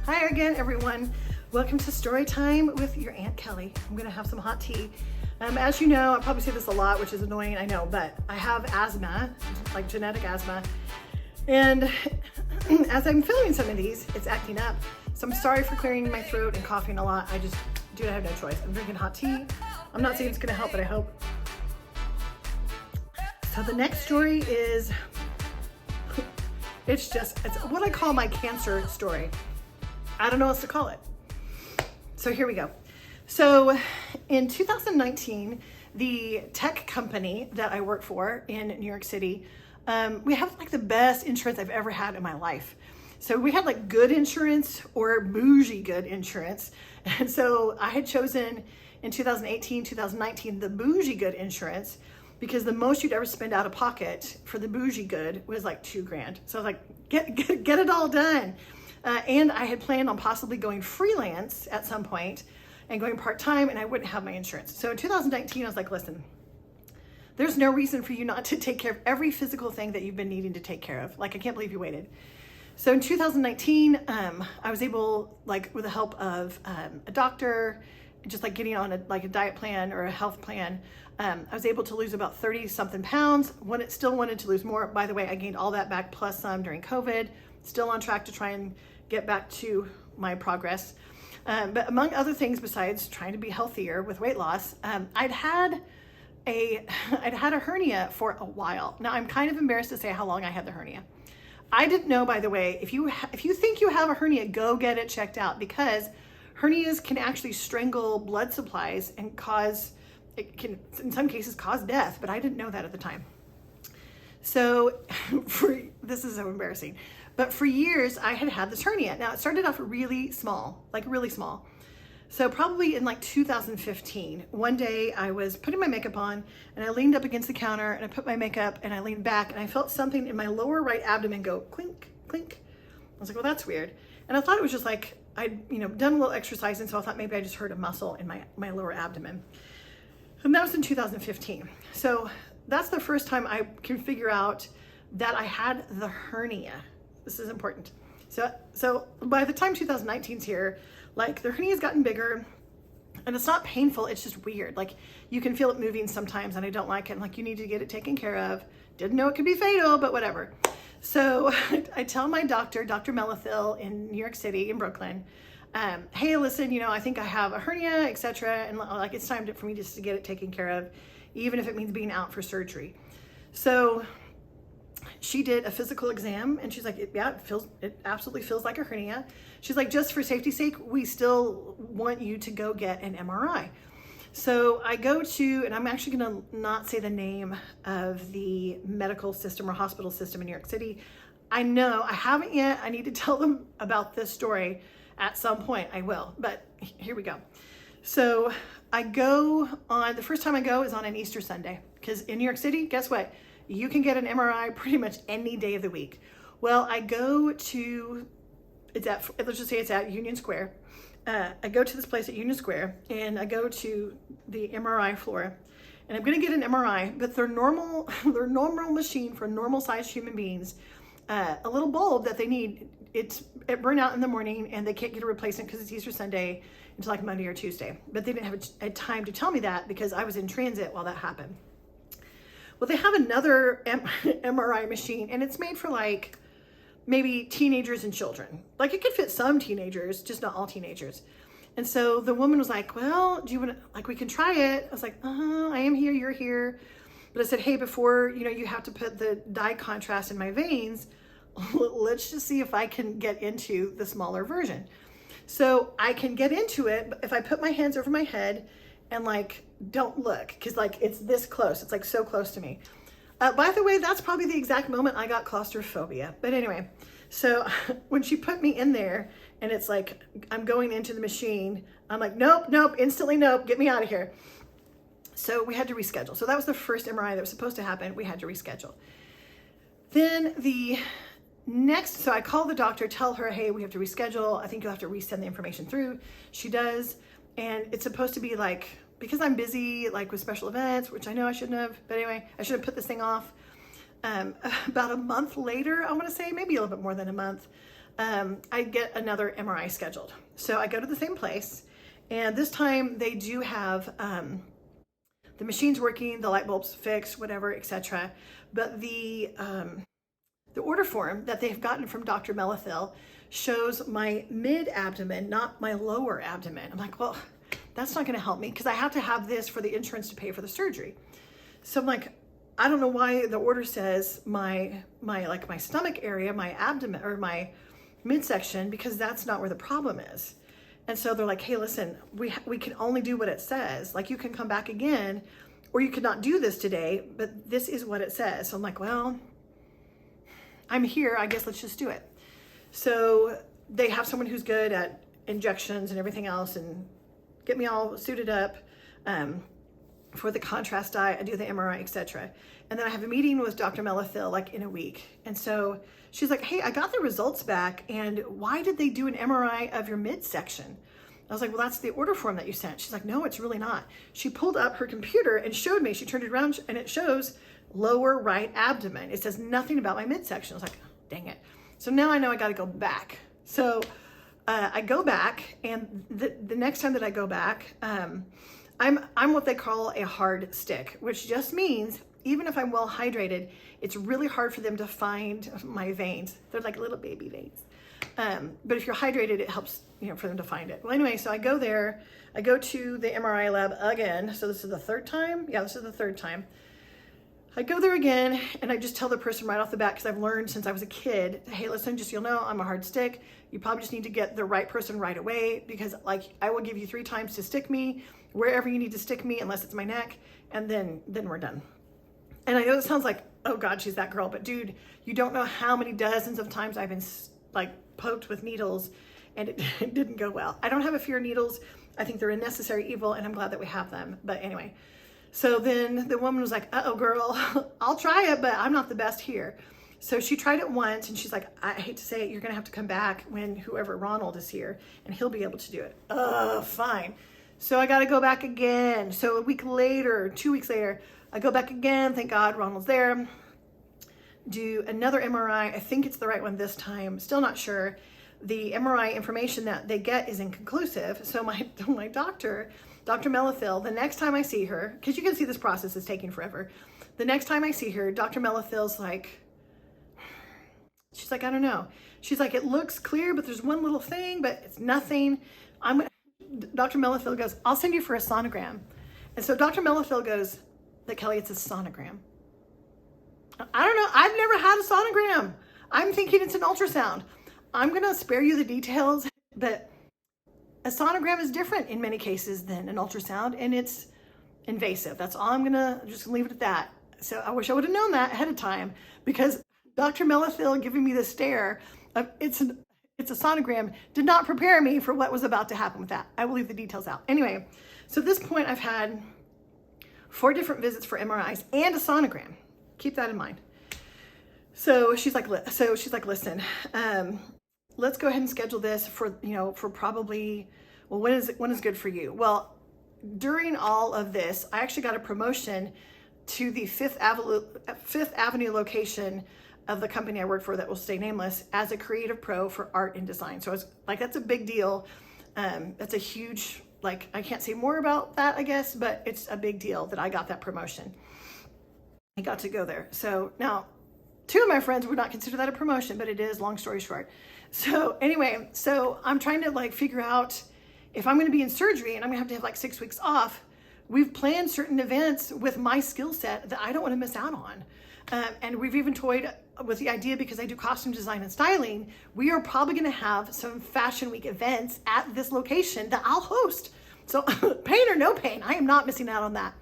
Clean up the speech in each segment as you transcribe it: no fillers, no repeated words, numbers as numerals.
Hi again, everyone. Welcome to Story Time with your Aunt Kelly. I'm gonna have some hot tea. As you know, I probably say this a lot, which is annoying, I know, but I have asthma, like genetic asthma. And as I'm filming some of these, it's acting up. So I'm sorry for clearing my throat and coughing a lot. I have no choice. I'm drinking hot tea. I'm not saying it's gonna help, but I hope. So the next story is, it's what I call my cancer story. I don't know what else to call it. So here we go. So in 2019, the tech company that I work for in New York City, we have like the best insurance I've ever had in my life. So we had like good insurance or bougie good insurance. And so I had chosen in 2018, 2019, the bougie good insurance because the most you'd ever spend out of pocket for the bougie good was like $2,000. So I was like, get it all done. And I had planned on possibly going freelance at some point and going part-time, and I wouldn't have my insurance. So in 2019, I was like, listen, there's no reason for you not to take care of every physical thing that you've been needing to take care of. Like, I can't believe you waited. So in 2019, I was able, like with the help of a doctor, just like getting on a diet plan or a health plan, I was able to lose about 30 something pounds. Still wanted to lose more. By the way, I gained all that back plus some during COVID. Still on track to try and get back to my progress. But among other things, besides trying to be healthier with weight loss, I'd had a hernia for a while. Now I'm kind of embarrassed to say how long I had the hernia. I didn't know, by the way, if you think you have a hernia, go get it checked out, because hernias can actually strangle blood supplies and it can in some cases cause death, but I didn't know that at the time. So this is so embarrassing. But for years I had this hernia. Now it started off really small, like really small. So probably in like 2015, one day I was putting my makeup on and I leaned up against the counter and I put my makeup and I leaned back and I felt something in my lower right abdomen go clink, clink. I was like, well, that's weird. And I thought it was just like, I'd done a little exercise, and so I thought maybe I just hurt a muscle in my lower abdomen. And that was in 2015. So that's the first time I can figure out that I had the hernia. This is important. So by the time 2019's here, like the hernia's gotten bigger and it's not painful. It's just weird. Like you can feel it moving sometimes and I don't like it. And like, you need to get it taken care of. Didn't know it could be fatal, but whatever. So I tell my doctor, Dr. Melithil in New York City, in Brooklyn, hey, listen, I think I have a hernia, etc. And like, it's time for me just to get it taken care of, even if it means being out for surgery. So she did a physical exam and she's like, it absolutely feels like a hernia. She's like, just for safety's sake, we still want you to go get an MRI. So I go to, and I'm actually gonna not say the name of the medical system or hospital system in New York City. I know, I haven't yet. I need to tell them about this story at some point. I will, but here we go. So the first time I go is on an Easter Sunday, because in New York City, guess what? You can get an MRI pretty much any day of the week. Well, I go to, let's just say it's at Union Square. I go to this place at Union Square and I go to the MRI floor and I'm gonna get an MRI, but their normal machine for normal sized human beings, a little bulb that they need, it burned out in the morning and they can't get a replacement because it's Easter Sunday until like Monday or Tuesday. But they didn't have a time to tell me that because I was in transit while that happened. Well, they have another MRI machine and it's made for like maybe teenagers and children. Like it could fit some teenagers, just not all teenagers. And so the woman was like, well, do you want to, like, we can try it. I was like, I am here, you're here. But I said, hey, before, you have to put the dye contrast in my veins, let's just see if I can get into the smaller version. So I can get into it, but if I put my hands over my head and like, don't look, because like it's this close, it's like so close to me. By the way, that's probably the exact moment I got claustrophobia. But anyway, so when she put me in there and it's like, I'm going into the machine, I'm like, nope, instantly nope, get me out of here. So we had to reschedule. So that was the first MRI that was supposed to happen. We had to reschedule. Then so I call the doctor, tell her, hey, we have to reschedule. I think you'll have to resend the information through. She does. And it's supposed to be like, because I'm busy like with special events, which I know I shouldn't have, but anyway, I should have put this thing off. About a month later, I want to say, maybe a little bit more than a month, I get another MRI scheduled. So I go to the same place, and this time they do have the machine's working, the light bulb's fixed, whatever, etc. But the order form that they've gotten from Dr. Melithil shows my mid-abdomen, not my lower abdomen. I'm like, well, that's not going to help me because I have to have this for the insurance to pay for the surgery. So I'm like, I don't know why the order says my stomach area, my abdomen, or my midsection, because that's not where the problem is. And so they're like, hey, listen, we can only do what it says. Like, you can come back again, or you could not do this today, but this is what it says. So I'm like, well, I'm here, I guess let's just do it. So they have someone who's good at injections and everything else and get me all suited up for the contrast dye. I do the MRI, etc. And then I have a meeting with Dr. Melithil like in a week. And so she's like, hey, I got the results back, and why did they do an MRI of your midsection? I was like, well, that's the order form that you sent. She's like, no, it's really not. She pulled up her computer and showed me. She turned it around and it shows lower right abdomen. It says nothing about my midsection. I was like, dang it. So now I know I got to go back. So I go back, and the next time that I go back, I'm what they call a hard stick, which just means even if I'm well hydrated, it's really hard for them to find my veins. They're like little baby veins. But if you're hydrated, it helps, for them to find it. Well, anyway, so I go there. I go to the MRI lab again. So this is the third time. Yeah, this is the third time. I go there again, and I just tell the person right off the bat, because I've learned since I was a kid, hey, listen, just so you'll know, I'm a hard stick. You probably just need to get the right person right away, because I will give you 3 times to stick me wherever you need to stick me, unless it's my neck, and then we're done. And I know it sounds like, oh God, she's that girl, but dude, you don't know how many dozens of times I've been poked with needles, and it didn't go well. I don't have a fear of needles. I think they're a necessary evil, and I'm glad that we have them. But anyway, so then the woman was like, uh-oh, girl, I'll try it, but I'm not the best here. So she tried it once, and she's like, I hate to say it, you're gonna have to come back when whoever Ronald is here, and he'll be able to do it. Fine. So I gotta go back again. So a week later, 2 weeks later, I go back again. Thank God Ronald's there. Do another MRI. I think it's the right one this time. Still not sure. The MRI information that they get is inconclusive. So my doctor, Dr. Melithil, the next time I see her, because you can see this process is taking forever. The next time I see her, Dr. Melithil's like, she's like, I don't know. She's like, it looks clear, but there's one little thing, but it's nothing. Dr. Melithil goes, I'll send you for a sonogram. And so Dr. Melithil goes, that Kelly, it's a sonogram. I don't know. I've never had a sonogram. I'm thinking it's an ultrasound. I'm going to spare you the details, but a sonogram is different in many cases than an ultrasound, and it's invasive. That's all I'm going to just leave it at that. So I wish I would have known that ahead of time, because Dr. Melithil giving me the stare of it's a sonogram did not prepare me for what was about to happen with that. I will leave the details out. Anyway, so at this point I've had 4 different visits for MRIs and a sonogram. Keep that in mind. So she's like, listen, let's go ahead and schedule this for probably, well, when is good for you? Well, during all of this, I actually got a promotion to the Fifth Avenue location of the company I work for that will stay nameless as a creative pro for art and design. So I was like, that's a big deal. That's a huge, I can't say more about that, I guess, but it's a big deal that I got that promotion. I got to go there. So now 2 of my friends would not consider that a promotion, but it is, long story short. So anyway, so I'm trying to figure out if I'm going to be in surgery and I'm going to have 6 weeks off. We've planned certain events with my skill set that I don't want to miss out on. And we've even toyed with the idea, because I do costume design and styling, we are probably going to have some fashion week events at this location that I'll host. So pain or no pain, I am not missing out on that.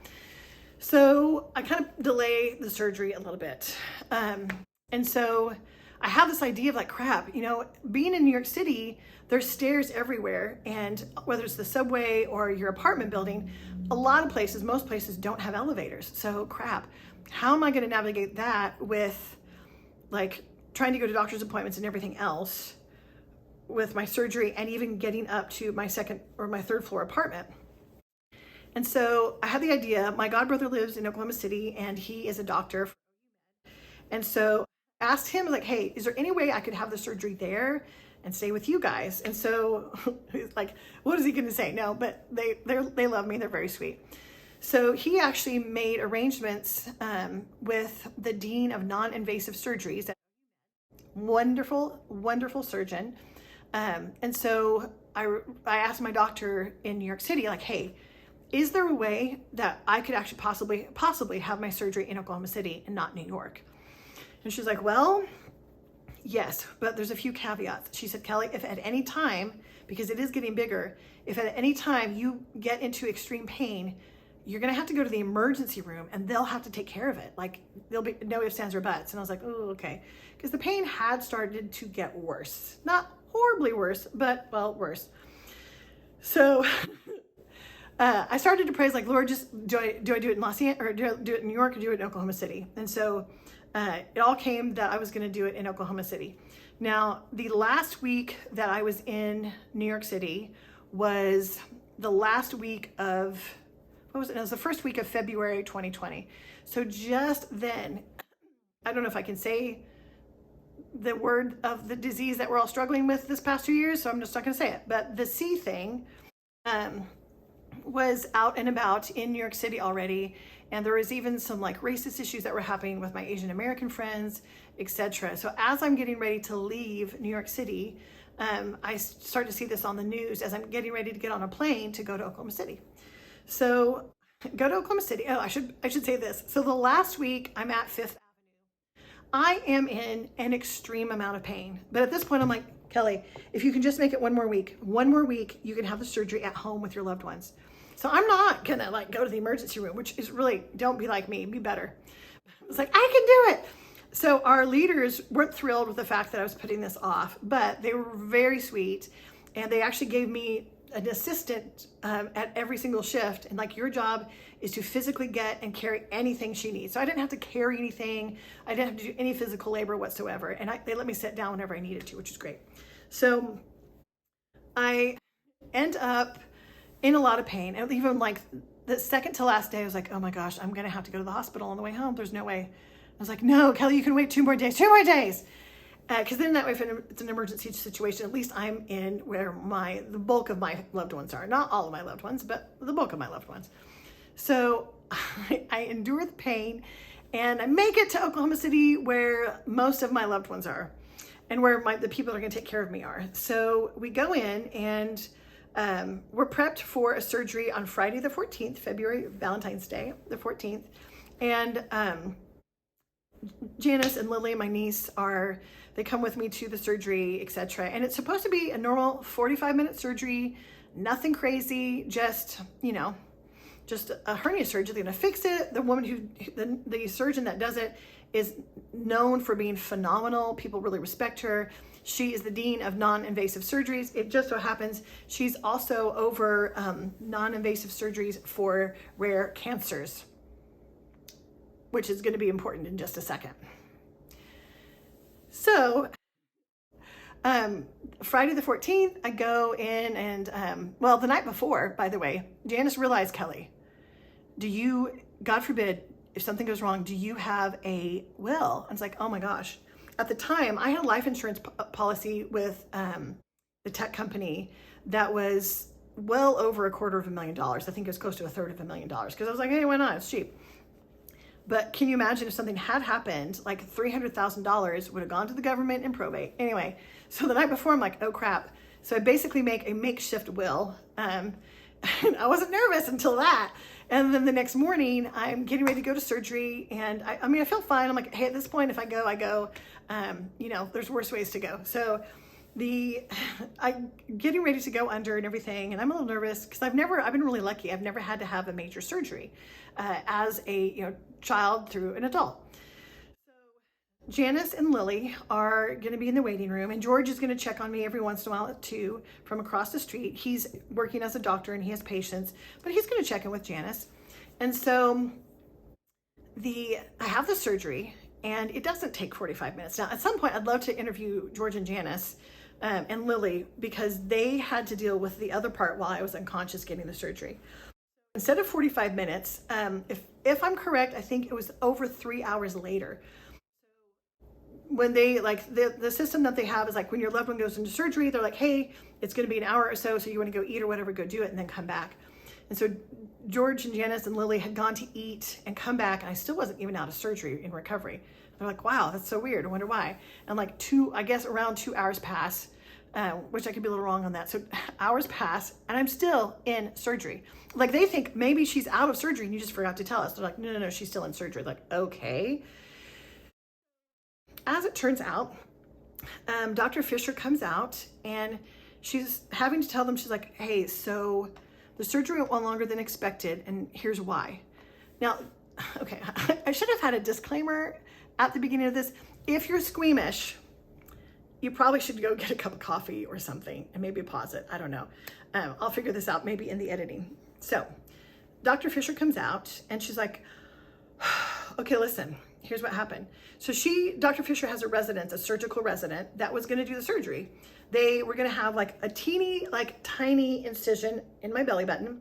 So I kind of delay the surgery a little bit. And so I have this idea of crap, being in New York City, there's stairs everywhere. And whether it's the subway or your apartment building, a lot of places, most places don't have elevators. So crap, how am I going to navigate that with trying to go to doctor's appointments and everything else with my surgery, and even getting up to my 2nd or my 3rd floor apartment? And so I had the idea, my godbrother lives in Oklahoma City and he is a doctor. And so asked him, like, hey, is there any way I could have the surgery there and stay with you guys? And so he's like, what is he going to say? No, but they love me. They're very sweet. So he actually made arrangements with the Dean of Non-Invasive Surgeries, wonderful, wonderful surgeon. And so I asked my doctor in New York City, like, hey, is there a way that I could actually possibly have my surgery in Oklahoma City and not New York? And she's like, well, yes, but there's a few caveats. She said, Kelly, if at any time, because it is getting bigger, if at any time you get into extreme pain, you're going to have to go to the emergency room and they'll have to take care of it. Like, there'll be no ifs, ands, or buts. And I was like, oh, okay. Because the pain had started to get worse. Not horribly worse, but, well, worse. So I started to pray, like, Lord, just do I do it in Los Angeles, or do I do it in New York, or do it in Oklahoma City? And so it all came that I was going to do it in Oklahoma City. Now, the last week that I was in New York City was the last week of, what was it? It was the first week of February 2020. So just then, I don't know if I can say the word of the disease that we're all struggling with this past 2 years, so I'm just not going to say it. But the C thing was out and about in New York City already, and there was even some like racist issues that were happening with my Asian American friends, etc. So as I'm getting ready to leave New York City, I start to see this on the news as I'm getting ready to get on a plane to go to Oklahoma City. So go to Oklahoma City. Oh, I should say this. So the last week I'm at Fifth Avenue. I am in an extreme amount of pain. But at this point I'm like, Kelly, if you can just make it one more week, you can have the surgery at home with your loved ones. So I'm not gonna like go to the emergency room, which is really, don't be like me, be better. I was like, I can do it. So our leaders weren't thrilled with the fact that I was putting this off, but they were very sweet. And they actually gave me an assistant at every single shift, and like, your job is to physically get and carry anything she needs. So I didn't have to carry anything. I didn't have to do any physical labor whatsoever. And they let me sit down whenever I needed to, which is great. So I end up in a lot of pain. And even like the second to last day, I was like, oh my gosh, I'm gonna have to go to the hospital on the way home. There's no way. I was like, no, Kelly, you can wait 2 more days. Because then that way, if it's an emergency situation, at least I'm in where the bulk of my loved ones are. Not all of my loved ones, but the bulk of my loved ones. So I endure the pain, and I make it to Oklahoma City where most of my loved ones are, and where the people that are going to take care of me are. So we go in, and we're prepped for a surgery on Friday the 14th, Valentine's Day, the 14th. And Janice and Lily, my niece, they come with me to the surgery, etc. And it's supposed to be a normal 45-minute surgery, nothing crazy, just a hernia surgery. They're gonna fix it. The woman the surgeon that does it is known for being phenomenal. People really respect her. She is the Dean of Non-Invasive Surgeries. It just so happens she's also over non-invasive surgeries for rare cancers, which is going to be important in just a second. So Friday the 14th, I go in, and the night before, by the way, Janice realized, Kelly, God forbid, if something goes wrong, do you have a will? I was like, oh my gosh. At the time, I had a life insurance policy with the tech company that was well over $250,000. I think it was close to $350,000, because I was like, hey, why not? It's cheap. But can you imagine if something had happened, like $300,000 would have gone to the government in probate. Anyway, so the night before, I'm like, oh crap. So I basically make a makeshift will. And I wasn't nervous until that. And then the next morning, I'm getting ready to go to surgery. And I feel fine. I'm like, hey, at this point, if I go, I go. There's worse ways to go. So I'm getting ready to go under and everything, and I'm a little nervous because I've been really lucky. I've never had to have a major surgery as a child through an adult. So Janice and Lily are going to be in the waiting room, and George is going to check on me every once in a while too, from across the street. He's working as a doctor and he has patients, but he's going to check in with Janice. And so I have the surgery, and it doesn't take 45 minutes. Now, at some point, I'd love to interview George and Janice and Lily, because they had to deal with the other part while I was unconscious getting the surgery. Instead of 45 minutes, if I'm correct, I think it was over 3 hours later. when they like the system that they have is like when your loved one goes into surgery, they're like, hey, it's going to be an hour or so you want to go eat or whatever, go do it and then come back. And so George and Janice and Lily had gone to eat and come back, and I still wasn't even out of surgery in recovery. They're like, wow, that's so weird. I wonder why. And like around 2 hours pass, which I could be a little wrong on that. So hours pass and I'm still in surgery. Like they think maybe she's out of surgery and you just forgot to tell us. They're like, no, she's still in surgery. Like, okay. As it turns out, Dr. Fisher comes out and she's having to tell them, she's like, hey, so the surgery went longer than expected and here's why. Now, okay, I should have had a disclaimer at the beginning of this. If you're squeamish, you probably should go get a cup of coffee or something and maybe pause it. I don't know. I'll figure this out maybe in the editing. So Dr. Fisher comes out and she's like, okay, listen, here's what happened. So Dr. Fisher has a surgical resident that was going to do the surgery. They were going to have like a teeny, like tiny incision in my belly button,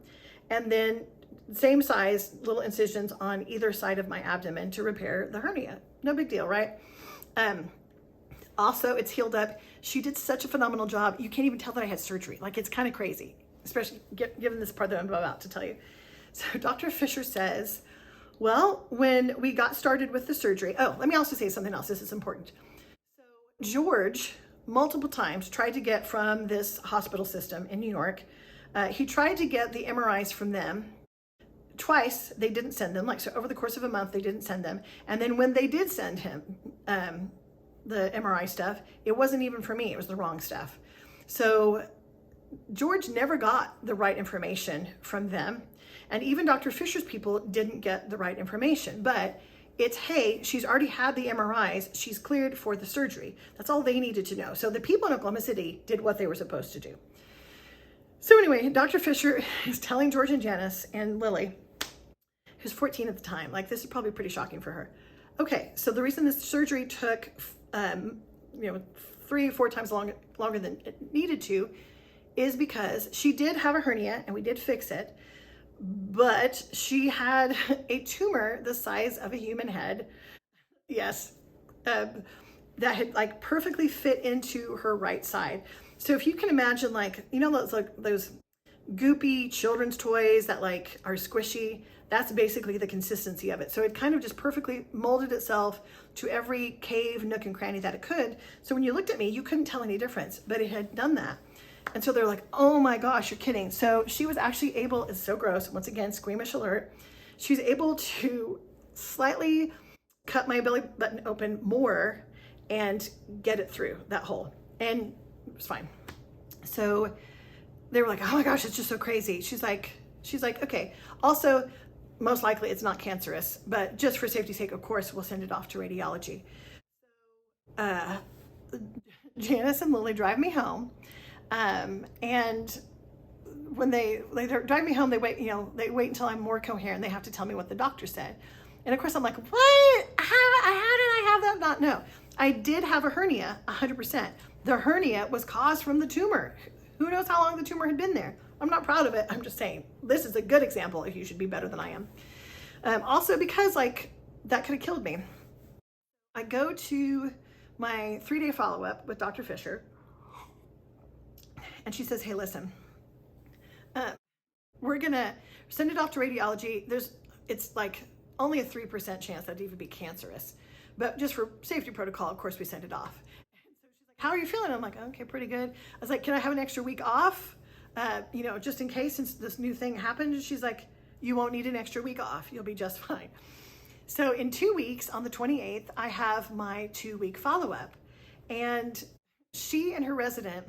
and then same size little incisions on either side of my abdomen to repair the hernia. No big deal, right? Also, it's healed up. She did such a phenomenal job. You can't even tell that I had surgery. Like, it's kind of crazy, especially given this part that I'm about to tell you. So Dr. Fisher says, well, when we got started with the surgery, let me also say something else. This is important. So George, multiple times, tried to get from this hospital system in New York. He tried to get the MRIs from them. Twice, they didn't send them. Like, so over the course of a month, they didn't send them. And then when they did send him the MRI stuff, it wasn't even for me. It was the wrong stuff. So George never got the right information from them. And even Dr. Fisher's people didn't get the right information. But it's, hey, she's already had the MRIs. She's cleared for the surgery. That's all they needed to know. So the people in Oklahoma City did what they were supposed to do. So anyway, Dr. Fisher is telling George and Janice and Lily, who's 14 at the time, like this is probably pretty shocking for her. Okay, so the reason this surgery took 3 or 4 times longer than it needed to is because she did have a hernia and we did fix it, but she had a tumor the size of a human head. Yes, that had like perfectly fit into her right side. So if you can imagine, like, you know, those goopy children's toys that like are squishy, that's basically the consistency of it. So it kind of just perfectly molded itself to every cave, nook, and cranny that it could. So when you looked at me, you couldn't tell any difference, but it had done that. And so they're like, oh my gosh, you're kidding. So she was actually able, it's so gross, once again, squeamish alert. She was able to slightly cut my belly button open more and get it through that hole. And it was fine. So they were like, oh my gosh, it's just so crazy. She's like, okay. Also, most likely it's not cancerous, but just for safety's sake, of course, we'll send it off to radiology. Janice and Lily drive me home. And when they drive me home, they wait until I'm more coherent. They have to tell me what the doctor said. And of course I'm like, what? How did I have that? Not know. I did have a hernia, 100%. The hernia was caused from the tumor. Who knows how long the tumor had been there? I'm not proud of it. I'm just saying, this is a good example if you should be better than I am. Also because like that could have killed me. I go to my 3-day follow-up with Dr. Fisher and she says, hey, listen, we're gonna send it off to radiology. It's like only a 3% chance that it would be cancerous, but just for safety protocol, of course, we send it off. And so she's like, how are you feeling? I'm like, okay, pretty good. I was like, can I have an extra week off? Just in case, since this new thing happened. And she's like, you won't need an extra week off. You'll be just fine. So in 2 weeks, on the 28th, I have my 2-week follow-up. And she and her resident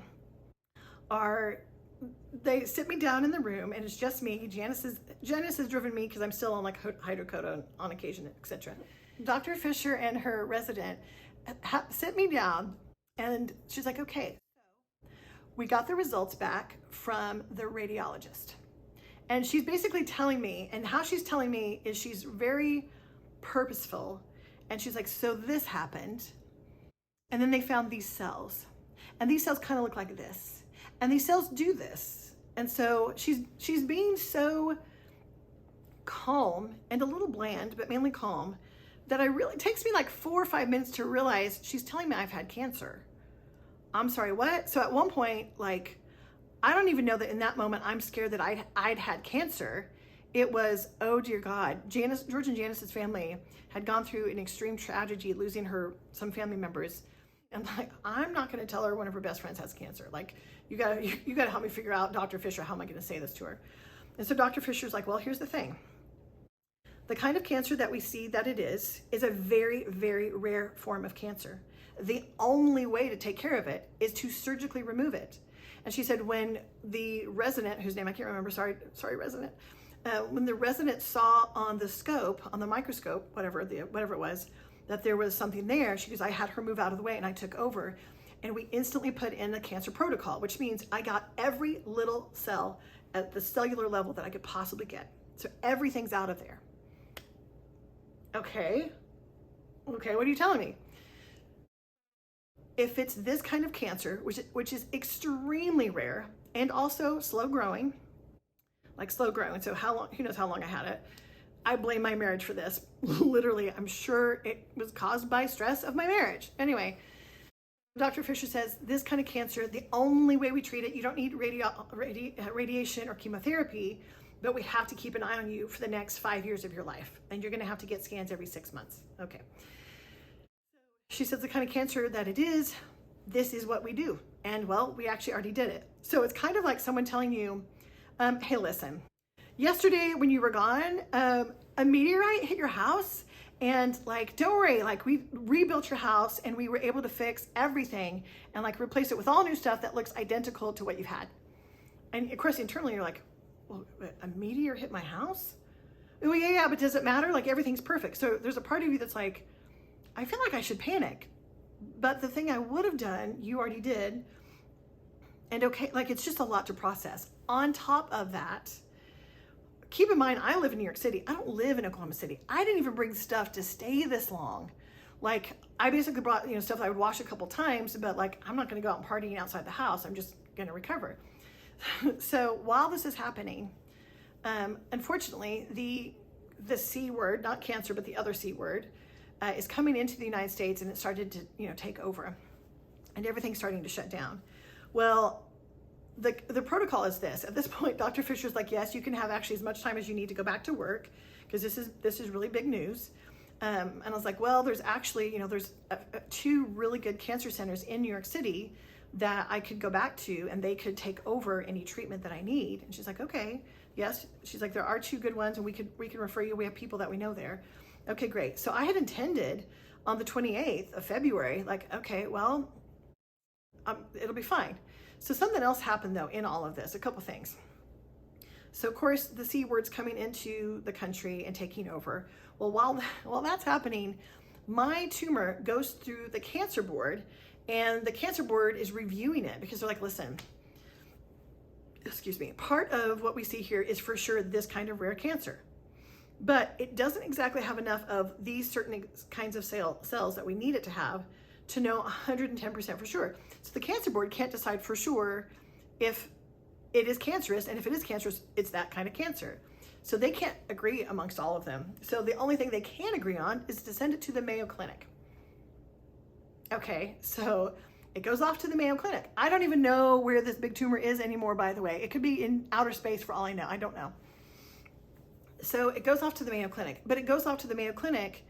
they sit me down in the room and it's just me. Janice has driven me because I'm still on like hydrocodone on occasion, etc. Dr. Fisher and her resident sit me down and she's like, okay, we got the results back from the radiologist. And she's basically telling me, and how she's telling me is she's very purposeful. And she's like, so this happened. And then they found these cells. And these cells kind of look like this. And these cells do this. And so she's being so calm and a little bland, but mainly calm, that I really, it takes me like 4 or 5 minutes to realize she's telling me I've had cancer. I'm sorry, what? So at one point, like, I don't even know that in that moment I'm scared that I'd had cancer. It was, oh dear God, George and Janice's family had gone through an extreme tragedy, losing some family members. And like, I'm not going to tell her one of her best friends has cancer. Like, you gotta help me figure out, Dr. Fisher, how am I going to say this to her? And so Dr. Fisher's like, well, here's the thing. The kind of cancer that we see that it is a very, very rare form of cancer. The only way to take care of it is to surgically remove it. And she said when the resident, whose name I can't remember, sorry resident, when the resident saw on the scope, on the microscope, whatever it was, that there was something there, she goes, I had her move out of the way and I took over. And we instantly put in a cancer protocol, which means I got every little cell at the cellular level that I could possibly get. So everything's out of there. Okay, what are you telling me? If it's this kind of cancer, which is extremely rare and also slow growing, so who knows how long I had it. I blame my marriage for this. Literally, I'm sure it was caused by stress of my marriage. Anyway, Dr. Fisher says this kind of cancer, the only way we treat it, you don't need radiation or chemotherapy, but we have to keep an eye on you for the next 5 years of your life. And you're gonna have to get scans every 6 months. Okay. She says the kind of cancer that it is, this is what we do. And well, we actually already did it. So it's kind of like someone telling you, hey, listen, yesterday when you were gone, a meteorite hit your house and like, don't worry, like we rebuilt your house and we were able to fix everything and like replace it with all new stuff that looks identical to what you've had. And of course, internally you're like, well, a meteor hit my house? Oh yeah, but does it matter? Like everything's perfect. So there's a part of you that's like, I feel like I should panic, but the thing I would have done, you already did. And okay, like it's just a lot to process. On top of that, keep in mind, I live in New York City. I don't live in Oklahoma City. I didn't even bring stuff to stay this long. Like I basically brought, stuff that I would wash a couple times, but like, I'm not gonna go out and partying outside the house. I'm just gonna recover. So while this is happening, unfortunately, the C word, not cancer, but the other C word, is coming into the United States and it started to, take over and everything's starting to shut down. Well, the protocol is this. At this point, Dr. Fisher's like, yes, you can have actually as much time as you need to go back to work because this is really big news. And I was like, well, there's actually, there's 2 really good cancer centers in New York City that I could go back to and they could take over any treatment that I need. And she's like, okay, yes. She's like, there are 2 good ones and we can refer you. We have people that we know there. Okay, great. So I had intended on the 28th of February, like, okay, well, it'll be fine. So something else happened though in all of this, a couple things. So of course the C word's coming into the country and taking over. Well, while that's happening, my tumor goes through the cancer board and the cancer board is reviewing it because they're like, listen, excuse me, part of what we see here is for sure this kind of rare cancer, but it doesn't exactly have enough of these certain kinds of cells that we need it to have to know 110% for sure. So the cancer board can't decide for sure if it is cancerous, and if it is cancerous, it's that kind of cancer. So they can't agree amongst all of them. So the only thing they can agree on is to send it to the Mayo Clinic. Okay, so it goes off to the Mayo Clinic. I don't even know where this big tumor is anymore, by the way. It could be in outer space for all I know. I don't know. So it goes off to the Mayo Clinic, but it goes off to the Mayo Clinic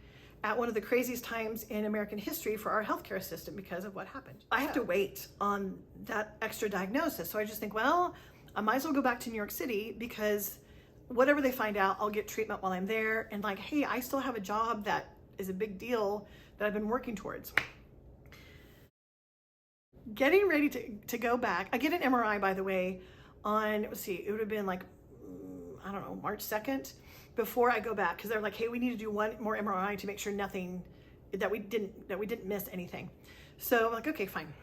at one of the craziest times in American history for our healthcare system because of what happened. I have to wait on that extra diagnosis. So I just think, well, I might as well go back to New York City because whatever they find out, I'll get treatment while I'm there. And like, hey, I still have a job that is a big deal that I've been working towards. Getting ready to go back. I get an MRI, by the way, on, let's see, it would have been like, I don't know, March 2nd, before I go back, because they're like, hey, we need to do one more MRI to make sure that we didn't miss anything. So I'm like, okay, fine.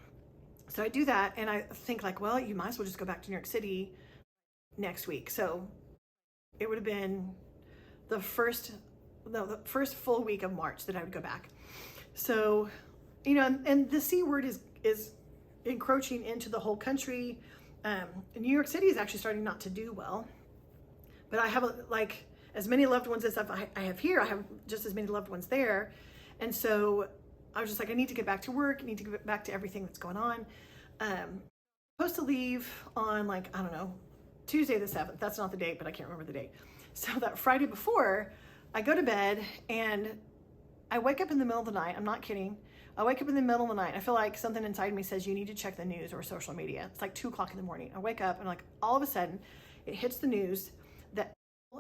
So I do that, and I think like, well, you might as well just go back to New York City next week. So it would have been the first full week of March that I would go back. So, and the C word is encroaching into the whole country. New York City is actually starting not to do well. But I have as many loved ones as I have here, I have just as many loved ones there. And so I was just like, I need to get back to work. I need to get back to everything that's going on. Supposed to leave on like, I don't know, Tuesday the 7th. That's not the date, but I can't remember the date. So that Friday before, I go to bed and I wake up in the middle of the night. I'm not kidding. I wake up in the middle of the night. I feel like something inside me says you need to check the news or social media. It's like 2 o'clock in the morning. I wake up and like all of a sudden it hits the news that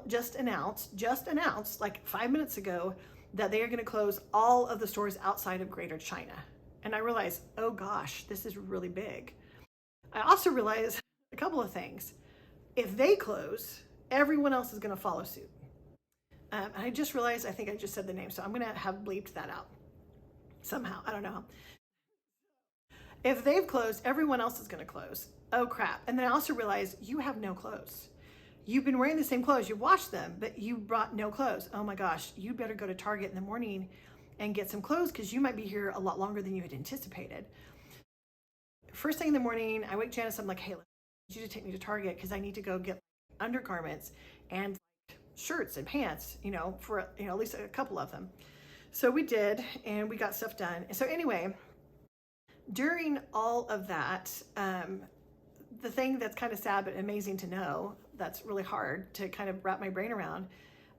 just announced like 5 minutes ago that they are going to close all of the stores outside of Greater China. And I realized, oh gosh, this is really big. I also realized a couple of things. If they close, everyone else is going to follow suit. And I just realized, I think I just said the name, so I'm going to have bleeped that out somehow. I don't know how. If they've closed, everyone else is going to close. Oh crap. And then I also realized you have no clothes. You've been wearing the same clothes. You washed them, but you brought no clothes. Oh my gosh. You better go to Target in the morning and get some clothes because you might be here a lot longer than you had anticipated. First thing in the morning, I wake Janice. I'm like, hey, I need you to take me to Target because I need to go get undergarments and shirts and pants, for, at least a couple of them. So we did, and we got stuff done. So anyway, during all of that, the thing that's kind of sad but amazing to know, that's really hard to kind of wrap my brain around,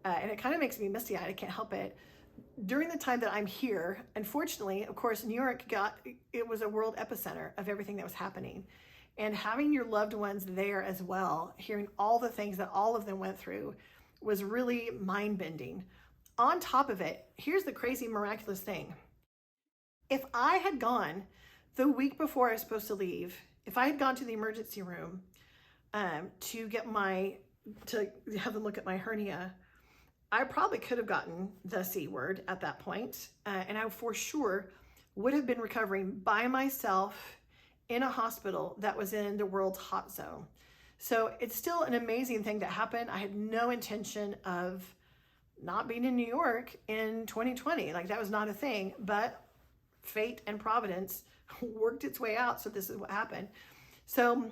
and it kind of makes me misty-eyed, I can't help it. During the time that I'm here, unfortunately, of course, New York it was a world epicenter of everything that was happening. And having your loved ones there as well, hearing all the things that all of them went through was really mind-bending. On top of it, here's the crazy, miraculous thing. If I had gone the week before I was supposed to leave, if I had gone to the emergency room to have them look at my hernia, I probably could have gotten the C word at that point. And I for sure would have been recovering by myself in a hospital that was in the world's hot zone. So it's still an amazing thing that happened. I had no intention of not being in New York in 2020. Like that was not a thing, but fate and providence worked its way out. So this is what happened. So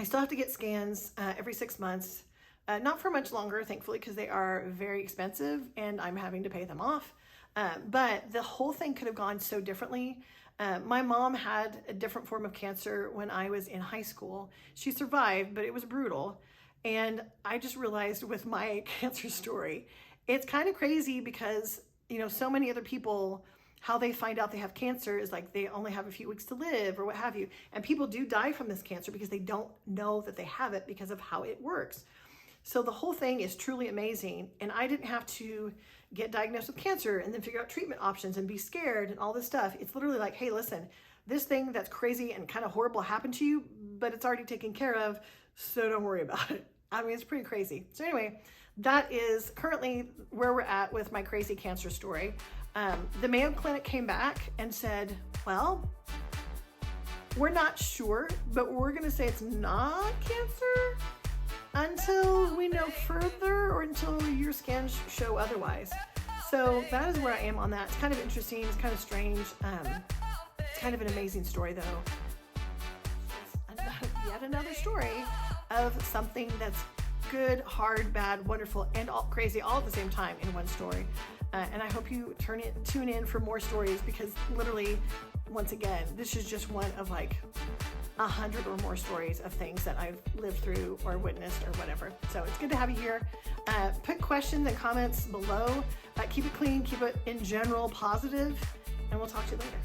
I still have to get scans every 6 months. Not for much longer, thankfully, because they are very expensive and I'm having to pay them off. But the whole thing could have gone so differently. My mom had a different form of cancer when I was in high school. She survived, but it was brutal. And I just realized with my cancer story, it's kind of crazy because, so many other people, how they find out they have cancer is like they only have a few weeks to live or what have you. And people do die from this cancer because they don't know that they have it because of how it works. So the whole thing is truly amazing. And I didn't have to get diagnosed with cancer and then figure out treatment options and be scared and all this stuff. It's literally like, hey, listen, this thing that's crazy and kind of horrible happened to you, but it's already taken care of. So don't worry about it. I mean, it's pretty crazy. So anyway, that is currently where we're at with my crazy cancer story. The Mayo Clinic came back and said, well, we're not sure, but we're going to say it's not cancer until we know further or until your scans show otherwise. So that is where I am on that. It's kind of interesting. It's kind of strange. It's kind of an amazing story, though. Yet another story of something that's good, hard, bad, wonderful, and all crazy all at the same time in one story. And I hope you tune in for more stories because literally, once again, this is just one of like 100 or more stories of things that I've lived through or witnessed or whatever. So it's good to have you here. Put questions and comments below. Keep it clean, keep it in general positive, and we'll talk to you later.